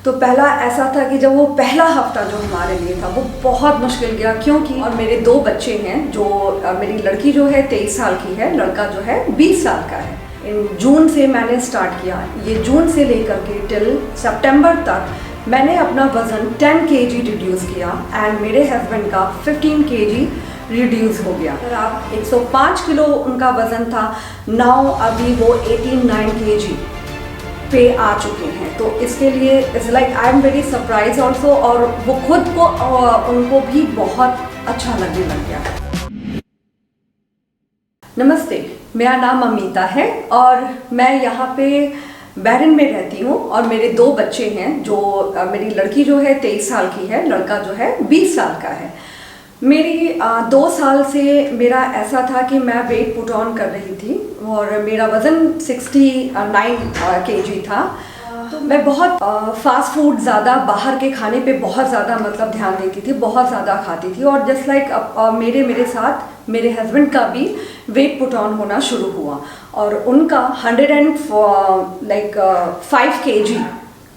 तो पहला ऐसा था कि जब वो पहला हफ्ता जो हमारे लिए था वो बहुत मुश्किल गया, क्योंकि और मेरे 2 बच्चे हैं, जो मेरी लड़की जो है 23 साल की है, लड़का जो है 20 साल का है। इन जून से मैंने स्टार्ट किया, ये जून से लेकर के टिल सितंबर तक मैंने अपना वज़न 10 kg रिड्यूस किया एंड मेरे हस्बैंड का 15 kg रिड्यूस हो गया। अगर आप 105 किलो उनका वज़न था, नाउ अभी वो 89 kg पे आ चुके हैं। तो इसके लिए it's like I am very surprise also, और वो खुद को उनको भी बहुत अच्छा लगने लग गया। नमस्ते, मेरा नाम अमिता है और मैं यहाँ पे बहरीन में रहती हूँ और मेरे 2 बच्चे हैं, जो मेरी लड़की जो है 23 साल की है, लड़का जो है 20 साल का है। मेरी 2 साल से मेरा ऐसा था कि मैं वेट पुट ऑन कर रही थी और मेरा वज़न 69 kg था। तो मैं बहुत फास्ट फूड ज़्यादा, बाहर के खाने पे बहुत ज़्यादा मतलब ध्यान देती थी, बहुत ज़्यादा खाती थी, और जस्ट लाइक मेरे साथ मेरे हस्बैंड का भी वेट पुट ऑन होना शुरू हुआ और उनका 105 kg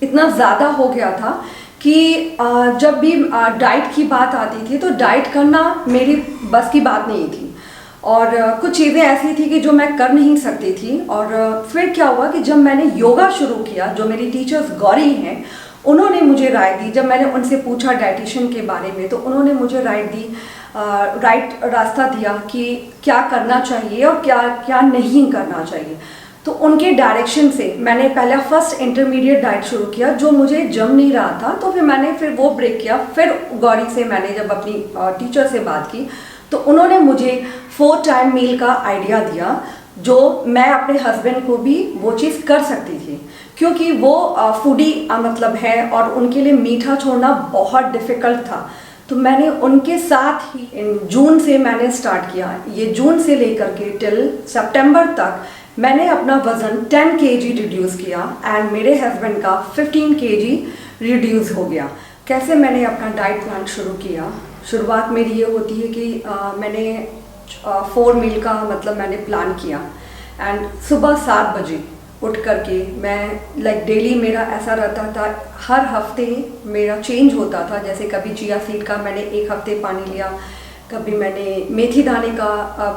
इतना ज़्यादा हो गया था कि जब भी डाइट की बात आती थी तो डाइट करना मेरी बस की बात नहीं थी, और कुछ चीज़ें ऐसी थी कि जो मैं कर नहीं सकती थी। और फिर क्या हुआ कि जब मैंने योगा शुरू किया, जो मेरी टीचर्स गौरी हैं, उन्होंने मुझे राय दी। जब मैंने उनसे पूछा डाइटिशियन के बारे में तो उन्होंने मुझे राय दी, राइट रास्ता दिया कि क्या करना चाहिए और क्या क्या नहीं करना चाहिए। तो उनके डायरेक्शन से मैंने पहले फर्स्ट इंटरमीडिएट डाइट शुरू किया, जो मुझे जम नहीं रहा था, तो फिर वो ब्रेक किया। फिर गौरी से मैंने जब अपनी टीचर से बात की तो उन्होंने मुझे 4 टाइम मील का आइडिया दिया, जो मैं अपने हस्बैंड को भी वो चीज़ कर सकती थी, क्योंकि वो फूडी मतलब है और उनके लिए मीठा छोड़ना बहुत डिफ़िकल्ट था। तो मैंने उनके साथ ही इन जून से मैंने स्टार्ट किया, ये जून से लेकर के टिल सितंबर तक मैंने अपना वज़न 10 kg रिड्यूस किया एंड मेरे हस्बैंड का 15 kg रिड्यूस हो गया। कैसे मैंने अपना डाइट प्लान शुरू किया? शुरुआत मेरी ये होती है कि मैंने 4 मील का मतलब मैंने प्लान किया एंड सुबह 7 बजे उठ करके मैं डेली मेरा ऐसा रहता था, हर हफ्ते मेरा चेंज होता था। जैसे कभी चिया सीड का मैंने 1 हफ्ते पानी लिया, कभी मैंने मेथी दाने का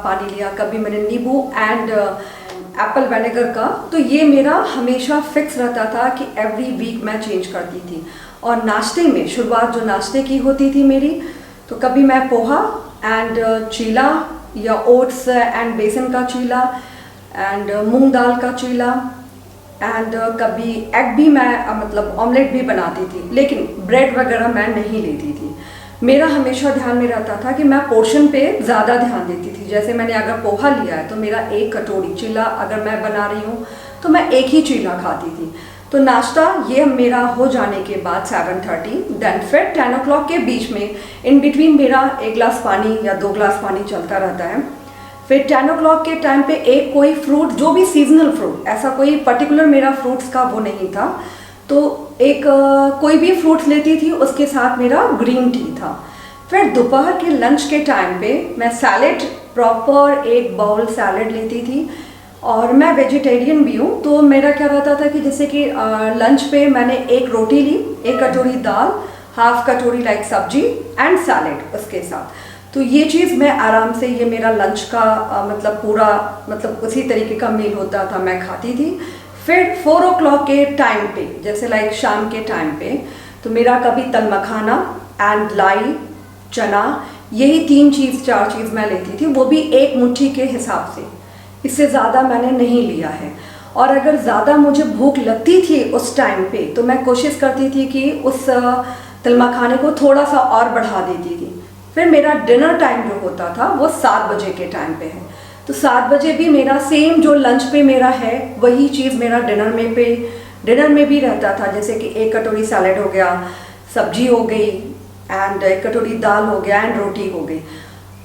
पानी लिया, कभी मैंने नींबू एंड एप्पल विनेगर का। तो ये मेरा हमेशा फिक्स रहता था कि एवरी वीक मैं चेंज करती थी। और नाश्ते में शुरुआत जो नाश्ते की होती थी मेरी, तो कभी मैं पोहा एंड चीला या ओट्स एंड बेसन का चीला एंड मूंग दाल का चीला एंड कभी एग भी मैं मतलब ऑमलेट भी बनाती थी, लेकिन ब्रेड वगैरह मैं नहीं लेती थी। मेरा हमेशा ध्यान में रहता था कि मैं पोर्शन पे ज़्यादा ध्यान देती थी। जैसे मैंने अगर पोहा लिया है तो मेरा 1 कटोरी, चीला अगर मैं बना रही हूँ तो मैं 1 ही चीला खाती थी। तो नाश्ता ये मेरा हो जाने के बाद 7:30, देन फिर 10 o'clock के बीच में इन बिटवीन मेरा 1 गिलास पानी या 2 गिलास पानी चलता रहता है। फिर 10 o'clock के टाइम पे एक कोई फ्रूट, जो भी सीजनल फ्रूट, ऐसा कोई पर्टिकुलर मेरा फ्रूट्स का वो नहीं था, तो एक कोई भी फ्रूट्स लेती थी, उसके साथ मेरा ग्रीन टी था। फिर दोपहर के लंच के टाइम पे मैं सैलेड, प्रॉपर 1 बाउल सैलेड लेती थी, और मैं वेजिटेरियन भी हूँ। तो मेरा क्या रहता था कि जैसे कि लंच पे मैंने 1 रोटी ली, 1 कटोरी दाल, हाफ कटोरी सब्जी एंड सैलेड उसके साथ। तो ये चीज़ मैं आराम से, ये मेरा लंच का मतलब पूरा मतलब उसी तरीके का मील होता था, मैं खाती थी। फिर 4 o'clock के टाइम पे, जैसे शाम के टाइम पे, तो मेरा कभी तल मखाना एंड लाई, चना, यही 4 चीज़ मैं लेती थी, वो भी 1 मुट्ठी के हिसाब से, इससे ज़्यादा मैंने नहीं लिया है। और अगर ज़्यादा मुझे भूख लगती थी उस टाइम पे तो मैं कोशिश करती थी कि उस तिल मखाने को थोड़ा सा और बढ़ा देती थी। फिर मेरा डिनर टाइम जो होता था वो 7 बजे के टाइम पे है, तो 7 बजे भी मेरा सेम जो लंच पे मेरा है वही चीज़ मेरा डिनर में भी रहता था। जैसे कि 1 कटोरी सैलेड हो गया, सब्जी हो गई एंड 1 कटोरी दाल हो गया एंड रोटी हो गई।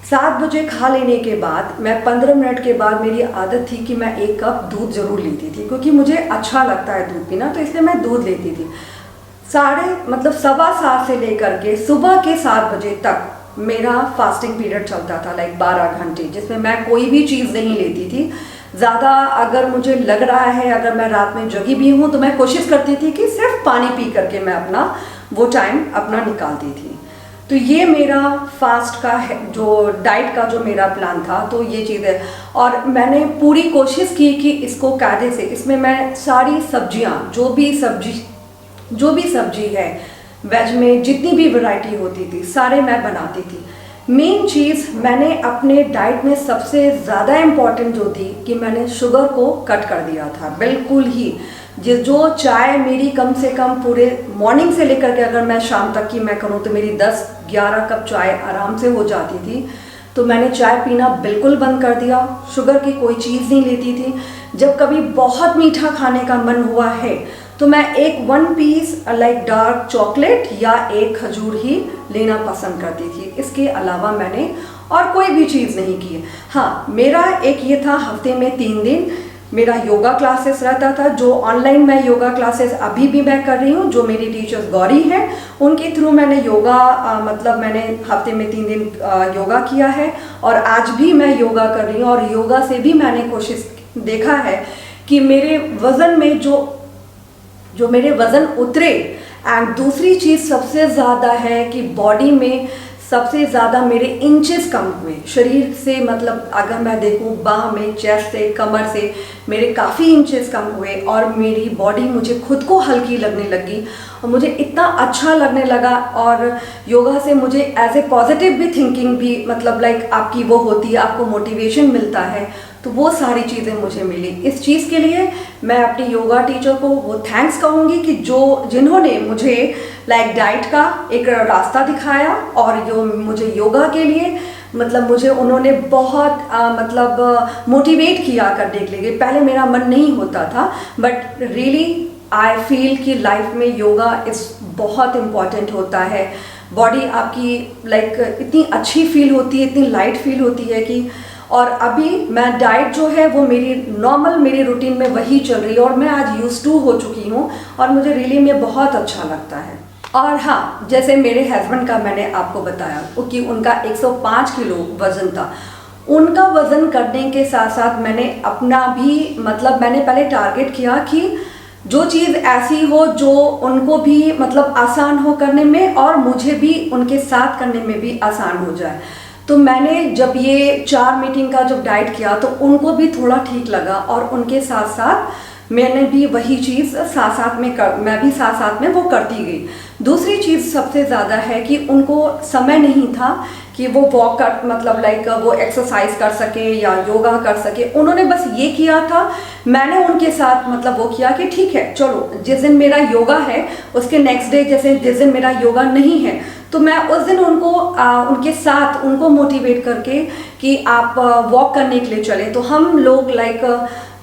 7 बजे खा लेने के बाद मैं 15 मिनट के बाद मेरी आदत थी कि मैं 1 कप दूध ज़रूर लेती थी, क्योंकि मुझे अच्छा लगता है दूध पीना, तो इसलिए मैं दूध लेती थी। 7:15 से लेकर के सुबह के 7 बजे तक मेरा फास्टिंग पीरियड चलता था, 12 घंटे, जिसमें मैं कोई भी चीज़ नहीं लेती थी। ज़्यादा अगर मुझे लग रहा है, अगर मैं रात में जगी भी हूँ तो मैं कोशिश करती थी कि सिर्फ पानी पी करके मैं अपना वो टाइम अपना निकालती थी। तो ये मेरा फास्ट का है, जो डाइट का जो मेरा प्लान था, तो ये चीज़ है। और मैंने पूरी कोशिश की कि इसको कायदे से, इसमें मैं सारी सब्जियां, जो भी सब्जी है, वेज में जितनी भी वैरायटी होती थी सारे मैं बनाती थी। मेन चीज़ मैंने अपने डाइट में सबसे ज़्यादा इम्पॉर्टेंट जो थी कि मैंने शुगर को कट कर दिया था बिल्कुल ही। जो चाय मेरी कम से कम पूरे मॉर्निंग से लेकर के अगर मैं शाम तक की मैं करूँ तो मेरी 10-11 कप चाय आराम से हो जाती थी। तो मैंने चाय पीना बिल्कुल बंद कर दिया, शुगर की कोई चीज़ नहीं लेती थी। जब कभी बहुत मीठा खाने का मन हुआ है तो मैं एक 1 पीस लाइक डार्क चॉकलेट या एक खजूर ही लेना पसंद करती थी। इसके अलावा मैंने और कोई भी चीज़ नहीं की। हाँ, मेरा एक ये था, हफ्ते में 3 दिन मेरा योगा क्लासेस रहता था, जो ऑनलाइन मैं योगा क्लासेस अभी भी मैं कर रही हूँ। जो मेरी टीचर्स गौरी हैं उनके थ्रू मैंने योगा मतलब मैंने हफ्ते में 3 दिन योगा किया है और आज भी मैं योगा कर रही हूँ। और योगा से भी मैंने कोशिश देखा है कि मेरे वज़न में जो मेरे वज़न उतरे। एंड दूसरी चीज़ सबसे ज़्यादा है कि बॉडी में सबसे ज़्यादा मेरे इंचेस कम हुए शरीर से, मतलब अगर मैं देखूँ बाह में, चेस्ट से, कमर से मेरे काफ़ी इंचेस कम हुए और मेरी बॉडी मुझे खुद को हल्की लगने लगी और मुझे इतना अच्छा लगने लगा। और योगा से मुझे एज ए पॉजिटिव भी थिंकिंग भी, मतलब लाइक आपकी वो होती है, आपको मोटिवेशन मिलता है, तो वो सारी चीज़ें मुझे मिली। इस चीज़ के लिए मैं अपनी योगा टीचर को वो थैंक्स कहूँगी कि जिन्होंने मुझे लाइक डाइट का एक रास्ता दिखाया और जो मुझे योगा के लिए मतलब मुझे उन्होंने बहुत मतलब मोटिवेट किया करने के लिए। पहले मेरा मन नहीं होता था, बट रियली आई फील कि लाइफ में योगा इस बहुत इम्पॉर्टेंट होता है। बॉडी आपकी लाइक इतनी अच्छी फील होती है, इतनी लाइट फील होती है कि। और अभी मैं डाइट जो है वो मेरी नॉर्मल मेरी रूटीन में वही चल रही है और मैं आज यूज टू हो चुकी हूँ और मुझे रियली में बहुत अच्छा लगता है। और हाँ, जैसे मेरे हस्बैंड का मैंने आपको बताया कि उनका 105 किलो वज़न था। उनका वज़न करने के साथ साथ मैंने अपना भी मतलब मैंने पहले टारगेट किया कि जो चीज़ ऐसी हो जो उनको भी मतलब आसान हो करने में और मुझे भी उनके साथ करने में भी आसान हो जाए। तो मैंने जब ये 4 मीटिंग का जब डाइट किया तो उनको भी थोड़ा ठीक लगा और उनके साथ साथ मैंने भी वही चीज़ मैं भी साथ साथ में वो करती गई। दूसरी चीज़ सबसे ज़्यादा है कि उनको समय नहीं था कि वो वॉक कर मतलब लाइक वो एक्सरसाइज कर सके या योगा कर सके। उन्होंने बस ये किया था, मैंने उनके साथ मतलब वो किया कि ठीक है चलो, जिस दिन मेरा योगा है उसके नेक्स्ट डे, जैसे जिस दिन मेरा योगा नहीं है तो मैं उस दिन उनको उनके साथ उनको मोटिवेट करके कि आप वॉक करने के लिए चले। तो हम लोग लाइक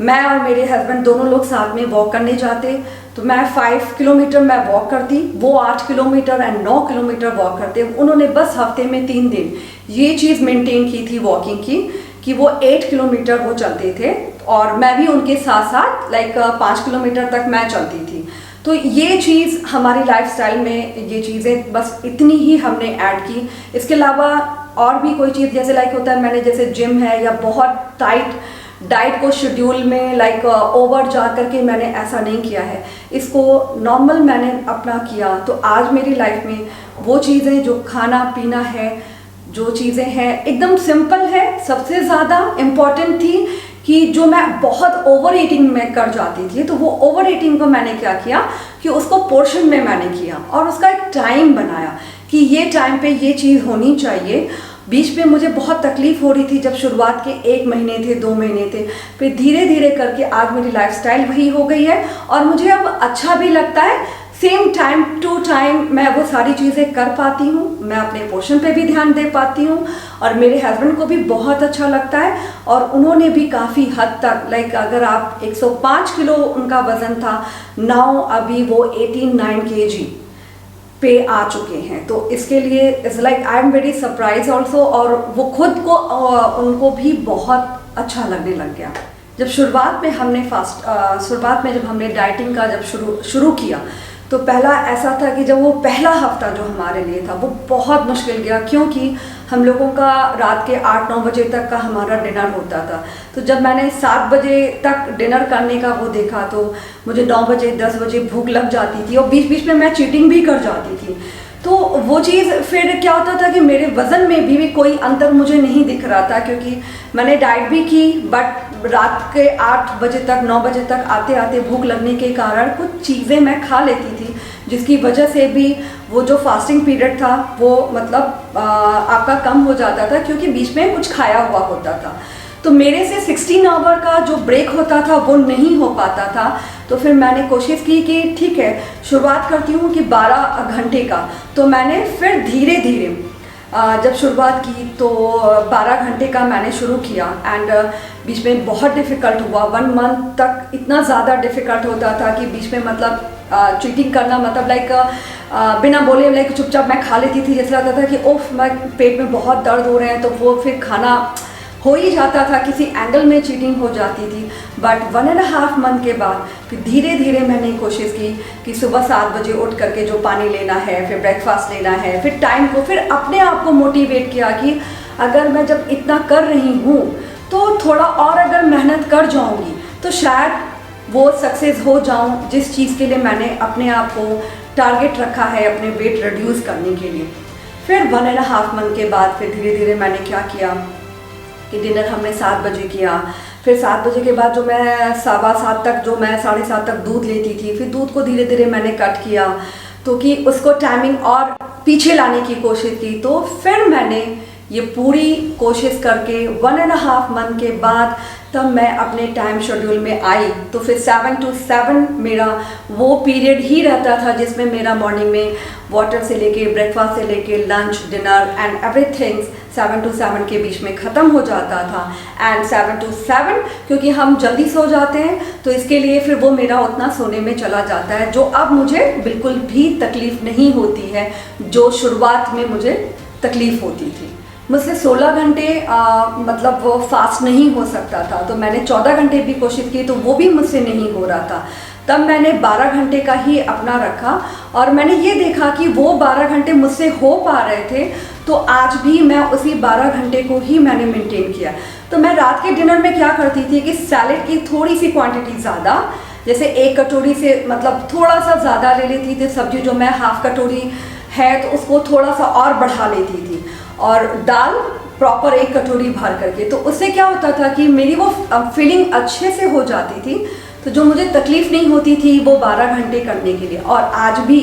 मैं और मेरे हस्बैंड दोनों लोग साथ में वॉक करने जाते। तो मैं 5 किलोमीटर मैं वॉक करती, वो 8 किलोमीटर एंड 9 किलोमीटर वॉक करते। उन्होंने बस हफ्ते में 3 दिन ये चीज़ मेंटेन की थी वॉकिंग की कि वो 8 किलोमीटर वो चलते थे और मैं भी उनके साथ साथ लाइक 5 किलोमीटर तक मैं चलती थी। तो ये चीज़ हमारी लाइफस्टाइल में ये चीज़ें बस इतनी ही हमने ऐड की। इसके अलावा और भी कोई चीज़ जैसे लाइक होता है, मैंने जैसे जिम है या बहुत टाइट डाइट को शेड्यूल में लाइक ओवर जा करके मैंने ऐसा नहीं किया है, इसको नॉर्मल मैंने अपना किया। तो आज मेरी लाइफ में वो चीज़ें जो खाना पीना है, जो चीज़ें हैं एकदम सिंपल है। सबसे ज़्यादा इम्पॉर्टेंट थी कि जो मैं बहुत ओवर ईटिंग में कर जाती थी, तो वो ओवर ईटिंग को मैंने क्या किया कि उसको पोर्शन में मैंने किया और उसका एक टाइम बनाया कि ये टाइम पे ये चीज़ होनी चाहिए। बीच में मुझे बहुत तकलीफ हो रही थी जब शुरुआत के 1 महीने थे, 2 महीने थे, फिर धीरे धीरे करके आज मेरी लाइफस्टाइल वही हो गई है और मुझे अब अच्छा भी लगता है। सेम टाइम टू टाइम मैं वो सारी चीज़ें कर पाती हूँ, मैं अपने पोषण पे भी ध्यान दे पाती हूँ और मेरे हस्बैंड को भी बहुत अच्छा लगता है। और उन्होंने भी काफ़ी हद तक लाइक अगर आप 105 किलो उनका वज़न था, नाउ अभी वो 89 kg पे आ चुके हैं। तो इसके लिए it's like I am very surprise also और वो खुद को उनको भी बहुत अच्छा लगने लग गया। जब शुरुआत में जब हमने डाइटिंग का जब शुरू किया तो पहला ऐसा था कि जब वो पहला हफ्ता जो हमारे लिए था वो बहुत मुश्किल गया, क्योंकि हम लोगों का रात के 8-9 बजे तक का हमारा डिनर होता था। तो जब मैंने 7 बजे तक डिनर करने का वो देखा तो मुझे 9 बजे 10 बजे भूख लग जाती थी और बीच बीच में मैं चीटिंग भी कर जाती थी। तो वो चीज़ फिर क्या होता था कि मेरे वज़न में भी कोई अंतर मुझे नहीं दिख रहा था, क्योंकि मैंने डाइट भी की, बट रात के 8 बजे तक 9 बजे तक आते आते भूख लगने के कारण कुछ चीज़ें मैं खा लेती थी, जिसकी वजह से भी वो जो फास्टिंग पीरियड था वो मतलब आपका कम हो जाता था, क्योंकि बीच में कुछ खाया हुआ होता था। तो मेरे से 16 आवर का जो ब्रेक होता था वो नहीं हो पाता था। तो फिर मैंने कोशिश की कि ठीक है, शुरुआत करती हूँ कि 12 घंटे का। तो मैंने फिर धीरे धीरे जब शुरुआत की तो 12 घंटे का मैंने शुरू किया, एंड बीच में बहुत डिफ़िकल्ट हुआ। 1 मंथ तक इतना ज़्यादा डिफ़िकल्ट होता था कि बीच में मतलब चीटिंग करना मतलब लाइक बिना बोले लाइक चुपचाप मैं खा लेती थी। जैसे लगता था कि ओफ मैं पेट में बहुत दर्द हो रहे हैं, तो वो फिर खाना हो ही जाता था, किसी एंगल में चीटिंग हो जाती थी। बट 1.5 मंथ के बाद फिर धीरे धीरे मैंने कोशिश की कि सुबह 7 बजे उठ करके जो पानी लेना है, फिर ब्रेकफास्ट लेना है, फिर टाइम को, फिर अपने आप को मोटिवेट किया कि अगर मैं जब इतना कर रही हूँ तो थोड़ा और अगर मेहनत कर जाऊँगी तो शायद वो सक्सेस हो जाऊँ, जिस चीज़ के लिए मैंने अपने आप को टारगेट रखा है अपने वेट रिड्यूस करने के लिए। फिर 1.5 मंथ के बाद फिर धीरे धीरे मैंने क्या किया कि डिनर हमने 7 बजे किया। फिर 7 बजे के बाद जो मैं 7:15 तक, जो मैं 7:30 तक दूध लेती थी, फिर दूध को धीरे धीरे मैंने कट किया, तो कि उसको टाइमिंग और पीछे लाने की कोशिश की। तो फिर मैंने ये पूरी कोशिश करके 1.5 मंथ के बाद तब मैं अपने टाइम शेड्यूल में आई। तो फिर 7 to 7 मेरा वो पीरियड ही रहता था जिसमें मेरा मॉर्निंग में वाटर से लेके ब्रेकफास्ट से लेके lunch dinner and everything 7 to 7 के बीच में ख़त्म हो जाता था। एंड 7 to 7 क्योंकि हम जल्दी सो जाते हैं तो इसके लिए फिर वो मेरा उतना सोने में चला जाता है, जो अब मुझे बिल्कुल भी तकलीफ़ नहीं होती है, जो शुरुआत में मुझे तकलीफ़ होती थी। मुझसे 16 घंटे मतलब वो फास्ट नहीं हो सकता था, तो मैंने 14 घंटे भी कोशिश की तो वो भी मुझसे नहीं हो रहा था। तब मैंने 12 घंटे का ही अपना रखा और मैंने ये देखा कि वो 12 घंटे मुझसे हो पा रहे थे, तो आज भी मैं उसी 12 घंटे को ही मैंने मेंटेन किया। तो मैं रात के डिनर में क्या करती थी कि सैलेड की थोड़ी सी क्वांटिटी ज़्यादा, जैसे 1 कटोरी से मतलब थोड़ा सा ज़्यादा ले लेती थी। सब्जी जो मैं हाफ कटोरी है तो उसको थोड़ा सा और बढ़ा लेती थी, और दाल प्रॉपर 1 कटोरी भर करके। तो उससे क्या होता था कि मेरी वो फीलिंग अच्छे से हो जाती थी, तो जो मुझे तकलीफ़ नहीं होती थी वो 12 घंटे करने के लिए। और आज भी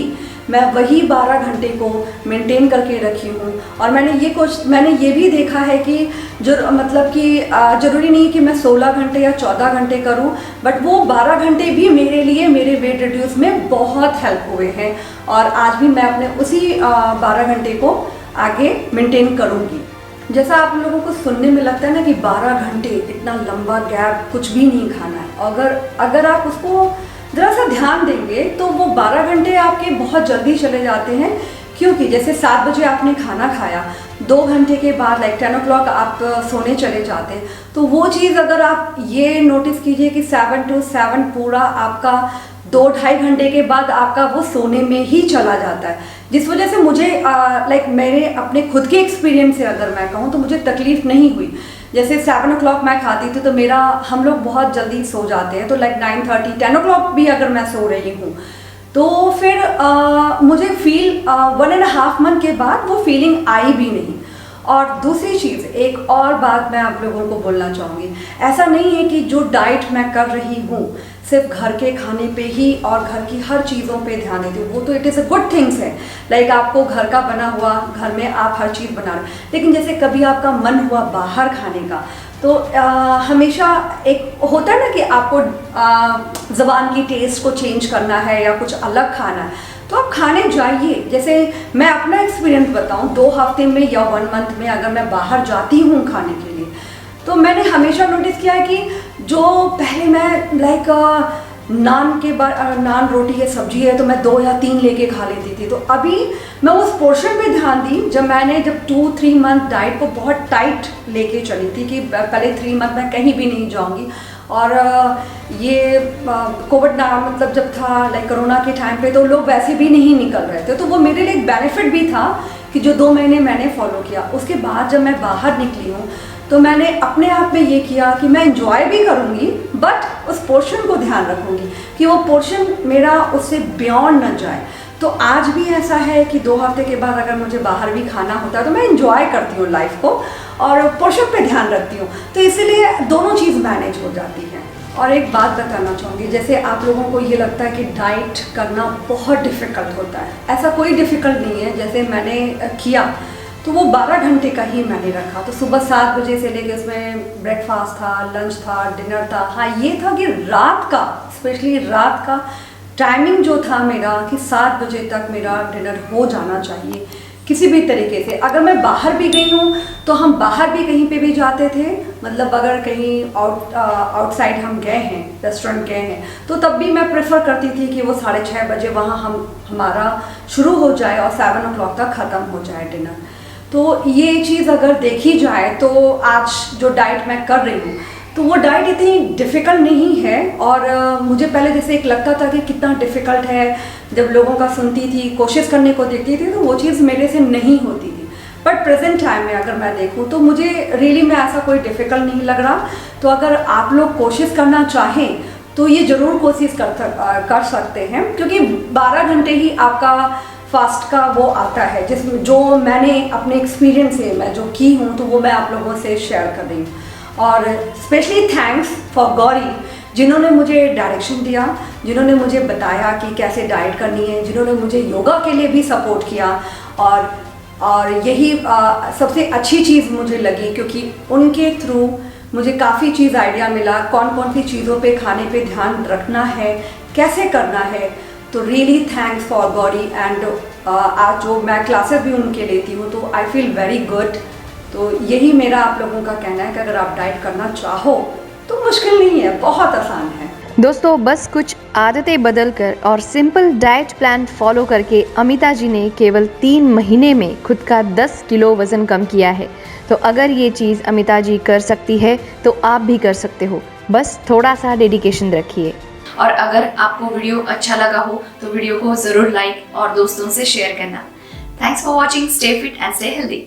मैं वही 12 घंटे को मेंटेन करके रखी हूँ। और मैंने ये भी देखा है कि जो मतलब कि ज़रूरी नहीं कि मैं 16 घंटे या 14 घंटे करूँ, बट वो 12 घंटे भी मेरे लिए मेरे वेट रिड्यूस में बहुत हेल्प हुए हैं। और आज भी मैं अपने उसी 12 घंटे को आगे मेंटेन करूँगी। जैसा आप लोगों को सुनने में लगता है ना कि 12 घंटे इतना लंबा गैप, कुछ भी नहीं खाना है। अगर आप उसको ज़रा सा ध्यान देंगे तो वो 12 घंटे आपके बहुत जल्दी चले जाते हैं। क्योंकि जैसे 7 बजे आपने खाना खाया, 2 घंटे के बाद लाइक 10 o'clock आप सोने चले जाते हैं, तो वो चीज़ अगर आप ये नोटिस कीजिए कि 7 to 7 पूरा आपका 2-2.5 घंटे के बाद आपका वो सोने में ही चला जाता है। जिस वजह से मुझे लाइक मेरे अपने खुद के एक्सपीरियंस से अगर मैं कहूँ तो मुझे तकलीफ़ नहीं हुई। जैसे 7 o'clock मैं खाती थी तो मेरा, हम लोग बहुत जल्दी सो जाते हैं, तो लाइक 9:30 10 o'clock भी अगर मैं सो रही हूँ तो फिर मुझे 1.5 मंथ के बाद वो फीलिंग आई भी नहीं। और दूसरी चीज़, एक और बात मैं आप लोगों को बोलना चाहूँगी, ऐसा नहीं है कि जो डाइट मैं कर रही हूँ सिर्फ घर के खाने पे ही और घर की हर चीज़ों पे ध्यान देती हूँ, वो तो it is a good things है। लाइक आपको घर का बना हुआ, घर में आप हर चीज़ बना रहे, लेकिन जैसे कभी आपका मन हुआ बाहर खाने का, तो हमेशा एक होता है ना कि आपको ज़बान की टेस्ट को चेंज करना है या कुछ अलग खाना है, तो आप खाने जाइए। जैसे मैं अपना एक्सपीरियंस बताऊं, 2 हफ्ते में या 1 मंथ में अगर मैं बाहर जाती हूँ खाने के लिए, तो मैंने हमेशा नोटिस किया है कि जो पहले मैं लाइक नान रोटी या सब्जी है तो मैं 2 या 3 लेके खा लेती थी, तो अभी मैं उस पोर्शन पे ध्यान दी। जब 2-3 मंथ डाइट को बहुत टाइट लेके चली थी कि पहले 3 मंथ मैं कहीं भी नहीं जाऊंगी, और ये कोविड ना मतलब जब था लाइक कोरोना के टाइम पे तो लोग वैसे भी नहीं निकल रहे थे, तो वो मेरे लिए एक बेनिफिट भी था कि जो 2 महीने मैंने फॉलो किया। उसके बाद जब मैं बाहर निकली हूँ तो मैंने अपने आप में ये किया कि मैं इंजॉय भी करूँगी बट उस पोर्शन को ध्यान रखूँगी कि वो पोर्शन मेरा उससे बियॉन्ड न जाए। तो आज भी ऐसा है कि 2 हफ्ते के बाद अगर मुझे बाहर भी खाना होता है तो मैं इंजॉय करती हूँ लाइफ को और पोर्शन पे ध्यान रखती हूँ, तो इसीलिए दोनों चीज़ मैनेज हो जाती है। और एक बात बताना चाहूँगी, जैसे आप लोगों को ये लगता है कि डाइट करना बहुत डिफ़िकल्ट होता है, ऐसा कोई डिफ़िकल्ट नहीं है। जैसे मैंने किया तो वो 12 घंटे का ही मैंने रखा, तो सुबह 7 बजे से लेकर उसमें ब्रेकफास्ट था, लंच था, डिनर था। हाँ ये था कि रात का, स्पेशली रात का टाइमिंग जो था मेरा कि 7 बजे तक मेरा डिनर हो जाना चाहिए किसी भी तरीके से। अगर मैं बाहर भी गई हूँ तो हम बाहर भी कहीं पे भी जाते थे, मतलब अगर कहीं आउटसाइड हम गए हैं, रेस्टोरेंट गए हैं, तो तब भी मैं प्रेफर करती थी कि वो 6:30 बजे वहाँ हमारा शुरू हो जाए और 7 o'clock तक ख़त्म हो जाए डिनर। तो ये चीज़ अगर देखी जाए तो आज जो डाइट मैं कर रही हूँ तो वो डाइट इतनी डिफ़िकल्ट नहीं है। और मुझे पहले जैसे एक लगता था कि कितना डिफ़िकल्ट है, जब लोगों का सुनती थी, कोशिश करने को देखती थी तो वो चीज़ मेरे से नहीं होती थी। बट प्रेजेंट टाइम में अगर मैं देखूं तो मुझे रियली में ऐसा कोई डिफ़िकल्ट नहीं लग रहा। तो अगर आप लोग कोशिश करना चाहें तो ये ज़रूर कोशिश कर सकते हैं, क्योंकि 12 घंटे ही आपका फास्ट का वो आता है, जिसमें जो मैंने अपने एक्सपीरियंस से मैं जो की हूँ तो वो मैं आप लोगों से शेयर कर रही हूँ। और स्पेशली थैंक्स फॉर गौरी, जिन्होंने मुझे डायरेक्शन दिया, जिन्होंने मुझे बताया कि कैसे डाइट करनी है, जिन्होंने मुझे योगा के लिए भी सपोर्ट किया। और यही सबसे अच्छी चीज़ मुझे लगी, क्योंकि उनके थ्रू मुझे काफ़ी चीज़ आइडिया मिला, कौन कौन सी चीज़ों पे खाने पे ध्यान रखना है, कैसे करना है। तो really thanks for Gauri. And आज जो मैं क्लासेस भी उनके लेती हूँ तो आई फील वेरी गुड। तो यही मेरा आप लोगों का कहना है कि अगर आप डाइट करना चाहो तो मुश्किल नहीं है, बहुत आसान है। दोस्तों बस कुछ आदतें बदलकर और सिंपल डाइट प्लान फॉलो करके अमिता जी ने केवल 3 महीने में खुद का 10 किलो वज़न कम किया है। तो अगर ये चीज़ अमिता जी कर सकती है तो आप भी कर सकते हो, बस थोड़ा सा डेडिकेशन रखिए। और अगर आपको वीडियो अच्छा लगा हो तो वीडियो को ज़रूर लाइक और दोस्तों से शेयर करना। Thanks for watching. Stay fit and stay healthy.